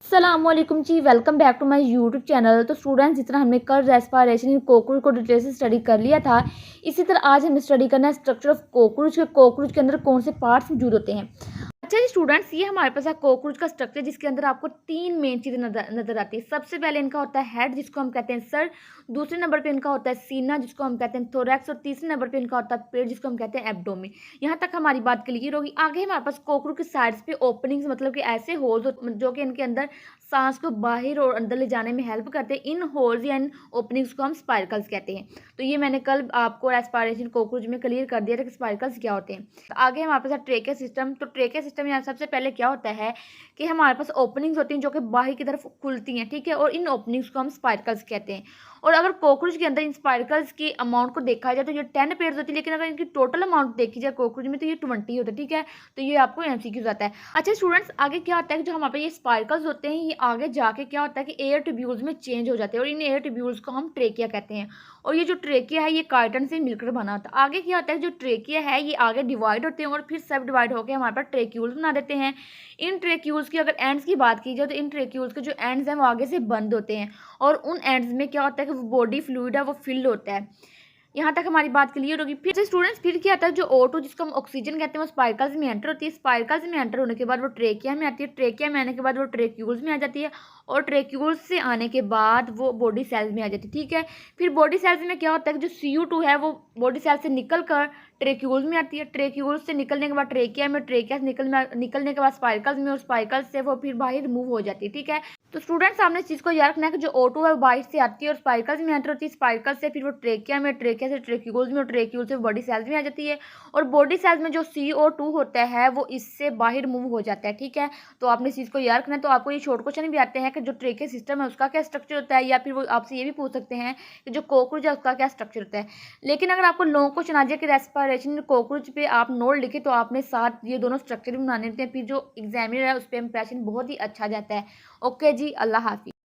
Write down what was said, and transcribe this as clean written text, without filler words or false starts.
अस्सलामुअलैकुम जी, welcome back to my YouTube channel. तो स्टूडेंट्स, जिस तरह हमने कल रेस्पिरेशन इन कॉकरोच को डिटेल से स्टडी कर लिया था, इसी तरह आज हमें स्टडी करना है स्ट्रक्चर ऑफ कॉकरोच के अंदर कौन से पार्ट्स मौजूद होते हैं। अच्छा जी स्टूडेंट्स, ये हमारे पास है कॉकरोच का स्ट्रक्चर, जिसके अंदर आपको तीन मेन चीज़ें नजर आती है। सबसे पहले इनका होता है हेड, जिसको हम कहते हैं सर। दूसरे नंबर पे इनका होता है सीना, जिसको हम कहते हैं थोरैक्स। और तीसरे नंबर पे इनका होता है पेट, जिसको हम कहते हैं एब्डोमेन। यहाँ तक हमारी बात क्लियर होगी। आगे हमारे पास कॉकरोच के साइड्स पे ओपनिंग्स, मतलब कि ऐसे होल्स जो कि इनके अंदर सांस को बाहर और अंदर ले जाने में हेल्प करते हैं। इन होल्स या इन ओपनिंग्स को हम स्पाइरकल्स कहते हैं। तो ये मैंने कल आपको रेस्पिरेशन कॉकरोच में क्लियर कर दिया था कि स्पाइरकल्स क्या होते हैं। तो आगे हमारे पास है ट्रेकिया सिस्टम। तो ट्रेकिया सिस्टम यहाँ सबसे पहले क्या होता है कि हमारे पास ओपनिंग्स होती हैं जो कि बाहर की तरफ खुलती हैं, ठीक है। और इन ओपनिंग्स को हम स्पाइरकल्स कहते हैं। और अगर कॉकरोच के अंदर इन स्पाइरकल्स की अमाउंट को देखा जाए तो ये 10 पेयर्स होती है, लेकिन अगर इनकी टोटल अमाउंट देखी जाए कॉकरोच में तो ये 20 होता है, ठीक है। तो ये आपको एमसीक्यूज आता है। अच्छा स्टूडेंट्स, आगे क्या होता है कि जो हमारे पास ये स्पाइरकल्स होते हैं, ये आगे जाके क्या होता है कि एयर ट्यूब्यूल्स में चेंज हो जाते हैं, और इन एयर ट्यूब्यूल्स को हम ट्रेकिया कहते हैं। और ये जो ट्रेकिया है ये काइटन से मिलकर बना होता है। आगे क्या होता है, जो ट्रेकिया है ये आगे डिवाइड होते हैं और फिर सब डिवाइड होकर हमारे पास ट्रेक्यूल्स बना देते हैं। इन ट्रेक्यूल्स की अगर एंड्स की बात की जाए तो इन ट्रेक्यूल्स के जो एंड्स हैं वो आगे से बंद होते हैं, और उन एंड्स में क्या होता है कि वो बॉडी फ्लूइड है वो फिल होता है। यहाँ तक हमारी बात क्लियर होगी। फिर से स्टूडेंट्स, फिर क्या आता है जो O2 जिसको हम ऑक्सीजन कहते हैं वो स्पाइरकल्स में एंटर होती है। स्पाइरकल्स में एंटर होने के बाद वो ट्रेकिया में आती है। ट्रेकिया में आने के बाद वो ट्रेक्यूल्स में आ जाती है, और ट्रेक्यूल्स से आने के बाद वो बॉडी सेल्स में आ जाती है, ठीक है। फिर बॉडी सेल्स में क्या होता है कि जो CO2 है वो बॉडी सेल्स से निकल कर ट्रेक्यूल्स में आती है। ट्रेक्यूल्स से निकलने के बाद ट्रेकिया में, ट्रेकिया से निकलने के बाद स्पाइरकल्स में, और स्पाइरकल्स से वो फिर बाहर मूव हो जाती है, ठीक है। तो स्टूडेंट्स, सामने इस चीज़ को याद रखना है कि जो O2 है वो बाहर से आती है और स्पाइरकल्स में एंटर होती है। स्पाइरकल्स से फिर वो ट्रेकिया में, ट्रेकिया से ट्रेक्यूल्स में, और ट्रेक्यूल से बॉडी सेल्स में आ जाती है। और बॉडी सेल्स में जो CO2 होता है वो इससे बाहर मूव हो जाता है, ठीक है। तो आपने इस चीज़ को याद रखना है। तो आपको ये शॉर्ट क्वेश्चन भी आते हैं कि जो ट्रेकिया सिस्टम है उसका क्या स्ट्रक्चर होता है, या फिर वो आपसे ये भी पूछ सकते हैं कि जो कॉकरोच है उसका क्या स्ट्रक्चर होता है। लेकिन अगर आपको लॉन्ग क्वेश्चन आ जाए कि रेस्पिरेशन कॉकरोच पे आप नोट लिखे, तो आपने साथ ये दोनों स्ट्रक्चर भी बनाने होते हैं, फिर जो एग्जामिनर है उस पर इंप्रेशन बहुत ही अच्छा जाता है। ओके जी, अल्लाह हाफिज़।